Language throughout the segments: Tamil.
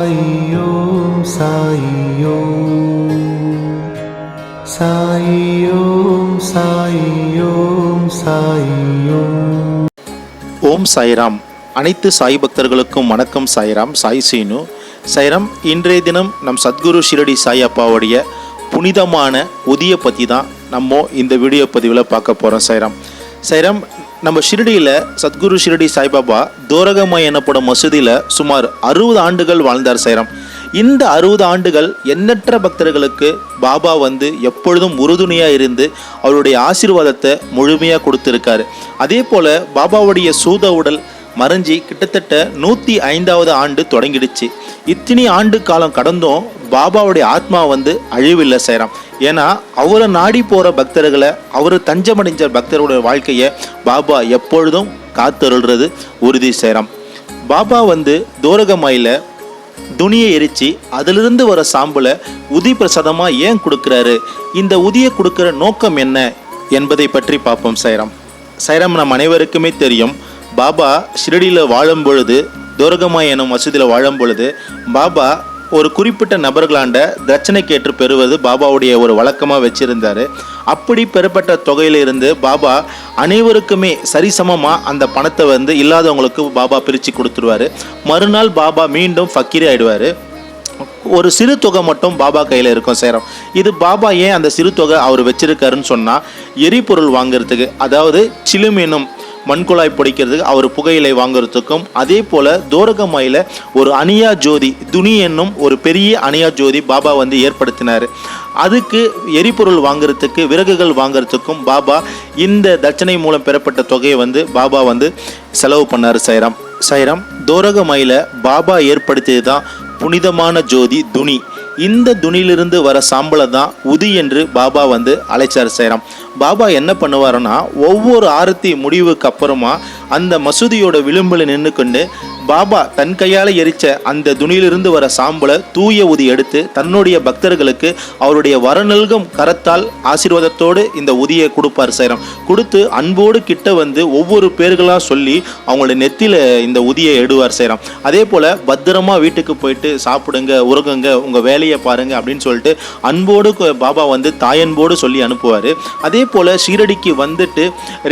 சாயியோம் சாயியோம் சாயியோம் சாயியோம் சாயியோம். ஓம் சாய்ராம். அனைத்து சாய் பக்தர்களுக்கும் வணக்கம். சாய்ராம். சாய் சீனு. சாய்ராம். இன்றைய தினம் நம் சத்குரு ஷிரடி சாய் அப்பாவுடைய புனிதமான உதிய பற்றி தான் நம்ம இந்த வீடியோ பதிவில் பார்க்க போகிறோம். சாய்ராம். சாய்ராம், நம்ம ஷிரடியில் சத்குரு ஷிரடி சாய்பாபா தோரகமாய் எனப்படும் மசூதியில் சுமார் 60 ஆண்டுகள் வாழ்ந்தார். சாய்ராம். இந்த 60 ஆண்டுகள் எண்ணற்ற பக்தர்களுக்கு பாபா எப்பொழுதும் உறுதுணையாக இருந்து அவருடைய ஆசீர்வாதத்தை முழுமையாக கொடுத்துருக்காரு. அதே போல் பாபாவுடைய சூத உடல் மறைஞ்சி கிட்டத்தட்ட 105வது ஆண்டு தொடங்கிடுச்சு. இத்தனை ஆண்டு காலம் கடந்தும் பாபாவுடைய ஆத்மா அழிவில்லை. சாய்ராம். ஏன்னா அவரை நாடி போகிற பக்தர்களை, அவர் தஞ்சமடைஞ்ச பக்தர்களுடைய வாழ்க்கையை பாபா எப்பொழுதும் காத்தருள்றது உறுதி. சாய்ராம். பாபா தோரகமாயில் துணியை எரித்து அதிலிருந்து வர சாம்பலை உதி பிரசாதமாக ஏன் கொடுக்குறாரு, இந்த உதியை கொடுக்குற நோக்கம் என்ன என்பதை பற்றி பார்ப்போம். சாய்ராம். சாய்ராம், நம் அனைவருக்குமே தெரியும், பாபா ஷிரடியில் வாழும் பொழுது, தோரகமாய் எனும் மசூதியில் வாழும் பொழுது பாபா ஒரு குறிப்பிட்ட நபர்களாண்ட தட்சணை கேட்டு பெறுவது பாபாவுடைய ஒரு வழக்கமாக வச்சிருந்தார். அப்படி பெறப்பட்ட தொகையிலிருந்து பாபா அனைவருக்குமே சரிசமமாக அந்த பணத்தை இல்லாதவங்களுக்கு பாபா பிரித்து கொடுத்துருவார். மறுநாள் பாபா மீண்டும் ஃபக்கீர் ஆகிடுவார். ஒரு சிறு தொகை மட்டும் பாபா கையில் இருக்கும். சேரம். இது பாபா ஏன் அந்த சிறு தொகை அவர் வச்சிருக்காருன்னு சொன்னால், எரிபொருள் வாங்கிறதுக்கு, அதாவது சிலும் என்னும் மண்குழாய் பிடிக்கிறதுக்கு, அவர் புகையிலை வாங்குறதுக்கும், அதே போல் தோரகமாயில் ஒரு அணியா ஜோதி, துணி என்னும் ஒரு பெரிய அணியா ஜோதி பாபா ஏற்படுத்தினார். அதுக்கு எரிபொருள் வாங்குறதுக்கு, விறகுகள் வாங்குறதுக்கும் பாபா இந்த தட்சணை மூலம் பெறப்பட்ட தொகையை பாபா செலவு பண்ணார். சாய்ராம். சாய்ராம், தோரகமாயில் பாபா ஏற்படுத்தியது தான் புனிதமான ஜோதி துணி. இந்த துணியிலிருந்து வர சாம்பலை தான் உதி என்று பாபா அழைச்சார். சாய்ராம். பாபா என்ன பண்ணுவாருன்னா, ஒவ்வொரு ஆரத்தி முடிவுக்கு அப்புறமா அந்த மசூதியோட விளிம்பில் நின்று கொண்டு பாபா தன் கையால் எரித்த அந்த துணியிலிருந்து வர சாம்பலை தூய உதி எடுத்து தன்னுடைய பக்தர்களுக்கு அவருடைய வரநல்கும் கரத்தால் ஆசீர்வாதத்தோடு இந்த உதியை கொடுப்பார். சாய்ராம். கொடுத்து அன்போடு கிட்ட ஒவ்வொரு பேர்களாக சொல்லி அவங்களுடைய நெத்தியில் இந்த உதியை எடுவார். சாய்ராம். அதே போல் பத்திரமா வீட்டுக்கு போயிட்டு சாப்பிடுங்க, உறங்குங்க, உங்கள் வேலையை பாருங்க அப்படின்னு சொல்லிட்டு அன்போடு பாபா தாயன்போடு சொல்லி அனுப்புவார். அதே போல் ஷீரடிக்கு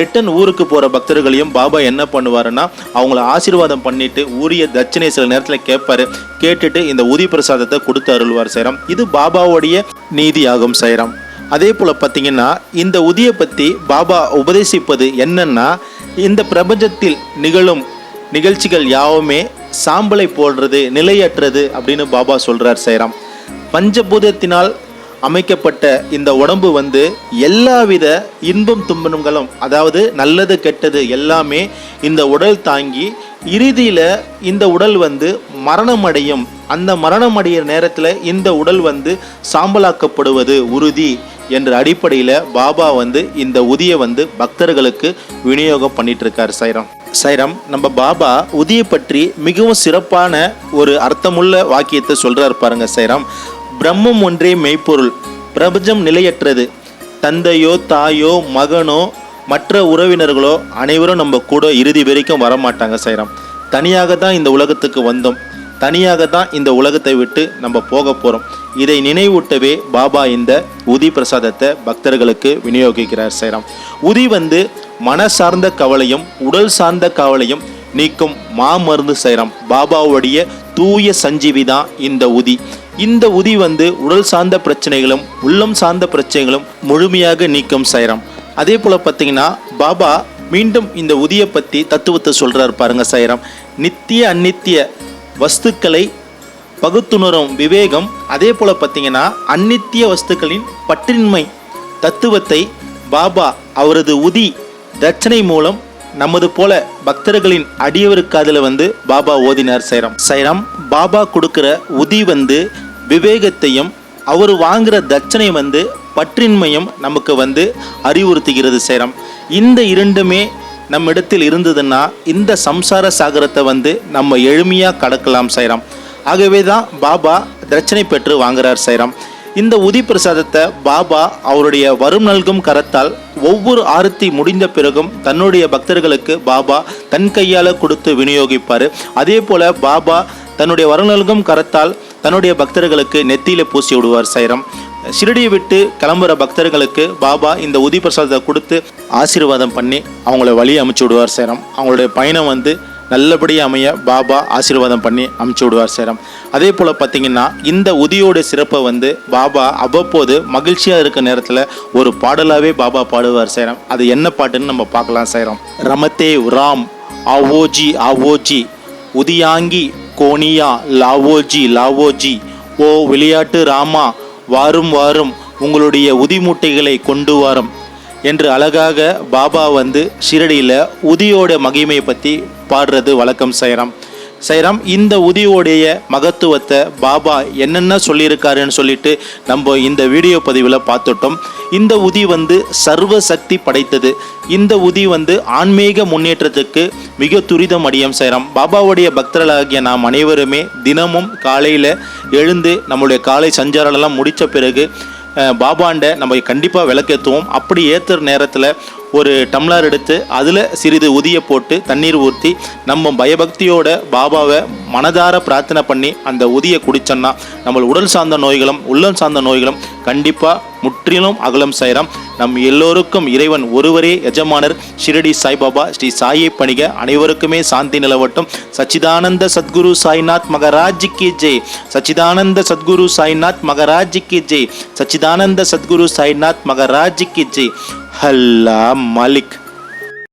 ரிட்டன் ஊருக்கு போகிற பக்தர்களையும் பாபா என்ன பண்ணுவாருன்னா, அவங்கள ஆசீர்வாதம் பண்ணிட்டு உரிய தட்சணை சில நேரத்தில் கேட்பாரு. கேட்டுட்டு இந்த உதி பிரசாதத்தை கொடுத்து அருள்வார். சாய்ராம். இது பாபாவுடைய நீதி ஆகும். சாய்ராம். அதே போல் பார்த்தீங்கன்னா, இந்த உதியை பற்றி பாபா உபதேசிப்பது என்னன்னா, இந்த பிரபஞ்சத்தில் நிகழும் நிகழ்ச்சிகள் யாவுமே சாம்பலை போடுறது, நிலையற்றது அப்படின்னு பாபா சொல்கிறார். சாய்ராம். பஞ்சபூதத்தினால் அமைக்கப்பட்ட இந்த உடம்பு எல்லாவித இன்பம் துன்பங்களும், அதாவது நல்லது கெட்டது எல்லாமே இந்த உடல் தாங்கி இறுதியில் இந்த உடல் மரணம் அடையும். அந்த மரணம் அடைகிற நேரத்தில் இந்த உடல் சாம்பலாக்கப்படுவது உறுதி என்ற அடிப்படையில் பாபா இந்த உதியை பக்தர்களுக்கு விநியோகம் பண்ணிட்டு இருக்கார். சாய்ராம். சாய்ராம், நம்ம பாபா உதியை பற்றி மிகவும் சிறப்பான ஒரு அர்த்தமுள்ள வாக்கியத்தை சொல்றார் பாருங்க. சாய்ராம். பிரம்மம் ஒன்றே மெய்ப்பொருள், பிரபஞ்சம் நிலையற்றது. தந்தையோ தாயோ மகனோ மற்ற உறவினர்களோ அனைவரும் நம்ம கூட இறுதி வரைக்கும் வரமாட்டாங்க. சாய்ராம். தனியாக தான் இந்த உலகத்துக்கு வந்தோம், தனியாக தான் இந்த உலகத்தை விட்டு நம்ம போக போகிறோம். இதை நினைவூட்டவே பாபா இந்த உதி பிரசாதத்தை பக்தர்களுக்கு விநியோகிக்கிறார். சாய்ராம். உதி மன சார்ந்த கவலையும் உடல் சார்ந்த கவலையும் நீக்கும் மாமருந்து. சாய்ராம். பாபாவுடைய தூய சஞ்சீவி தான் இந்த உதி. இந்த உதி உடல் சார்ந்த பிரச்சனைகளும் உள்ளம் சார்ந்த பிரச்சனைகளும் முழுமையாக நீக்கும். சாய்ராம். அதே போல் பார்த்தீங்கன்னா, பாபா மீண்டும் இந்த உதியை பற்றி தத்துவத்தை சொல்கிறார் பாருங்க. சாய்ராம். நித்திய அந்நித்திய வஸ்துக்களை பகுத்துணரும் விவேகம், அதே போல் பார்த்தீங்கன்னா அந்நித்திய வஸ்துக்களின் பற்றின்மை தத்துவத்தை பாபா அவரது உதி தட்சணை மூலம் நமது போல பக்தர்களின் அடியவருக்காதில் பாபா ஓதினார். சாய்ராம். சாய்ராம். பாபா கொடுக்குற உதி விவேகத்தையும் அவர் வாங்குகிற தட்சணை பற்றின்மையும் நமக்கு அறிவுறுத்துகிறது. சாய்ராம். இந்த இரண்டுமே நம்ம இடத்தில் இருந்ததுன்னா இந்த சம்சார சாகரத்தை நம்ம எளிமையாக கடக்கலாம். சாய்ராம். ஆகவே தான் பாபா தட்சணை பெற்று வாங்குறார். சாய்ராம். இந்த உதி பிரசாதத்தை பாபா அவருடைய வரும் நல்கும் கரத்தால் ஒவ்வொரு ஆரத்தி முடிந்த பிறகும் தன்னுடைய பக்தர்களுக்கு பாபா தன் கையால் கொடுத்து விநியோகிப்பார். அதே போல் பாபா தன்னுடைய வரநல்கும் கரத்தால் தன்னுடைய பக்தர்களுக்கு நெத்தியில பூசி விடுவார் சாய்ராம். ஷிரடியை விட்டு கிளம்புற பக்தர்களுக்கு பாபா இந்த உதி பிரசாதத்தை கொடுத்து ஆசீர்வாதம் பண்ணி அவங்கள வழி அமைச்சு விடுவார் சாய்ராம். அவங்களுடைய பயணம் நல்லபடியாக அமைய பாபா ஆசீர்வாதம் பண்ணி அமுச்சு விடுவார் சாய்ராம். அதே போல் பார்த்திங்கன்னா இந்த உதியோட சிறப்பை பாபா அவ்வப்போது மகிழ்ச்சியாக இருக்க நேரத்தில் ஒரு பாடலாகவே பாபா பாடுவார் சாய்ராம். அது என்ன பாட்டுன்னு நம்ம பார்க்கலாம் சாய்ராம். ரமத்தே ராம் ஆவோஜி ஆவோஜி உதியாங்கி கோனியா லாவோஜி லாவோஜி, ஓ விளையாட்டு ராமா வாரும் வாரும் உங்களுடைய உதி மூட்டைகளை கொண்டு வாரும் என்று அழகாக பாபா ஷிரடியில் உதியோட மகிமையை பற்றி பாடுறது வழக்கம் சாய்ராம். சாய்ராம், இந்த உதியோடைய மகத்துவத்தை பாபா என்னென்ன சொல்லியிருக்காருன்னு சொல்லிட்டு நம்ம இந்த வீடியோ பதிவில் பார்த்துட்டோம். இந்த உதி சர்வ சக்தி படைத்தது. இந்த உதி ஆன்மீக முன்னேற்றத்துக்கு மிக துரிதம் அடியும் சாய்ராம். பாபாவுடைய பக்தர்களாகிய நாம் அனைவருமே தினமும் காலையில் எழுந்து நம்மளுடைய காலை சஞ்சாரெல்லாம் முடித்த பிறகு பாபாண்ட நம்ம கண்டிப்பாக விளக்கேற்றுவோம். அப்படி ஏற்றுற நேரத்தில் ஒரு டம்ளர் எடுத்து அதில் சிறிது உதியை போட்டு தண்ணீர் ஊற்றி நம்ம பயபக்தியோட பாபாவை மனதார பிரார்த்தனை பண்ணி அந்த உதியை குடித்தோன்னா நம்ம உடல் சார்ந்த நோய்களும் உள்ளம் சார்ந்த நோய்களும் கண்டிப்பாக முற்றிலும் அகலம் சாய்ராம். நம் எல்லோருக்கும் இறைவன் ஒருவரே எஜமானர். ஷிரடி சாய்பாபா ஸ்ரீ சாயை பணிக. அனைவருக்குமே சாந்தி நிலவட்டும். சச்சிதானந்த சத்குரு சாய்நாத் மகராஜ் கி ஜெய். சச்சிதானந்த சத்குரு சாய்நாத் மகராஜ் கி ஜெய். சச்சிதானந்த சத்குரு சாய்நாத் மகராஜ் கி ஜெய். அல்லாஹ் மாலிக்.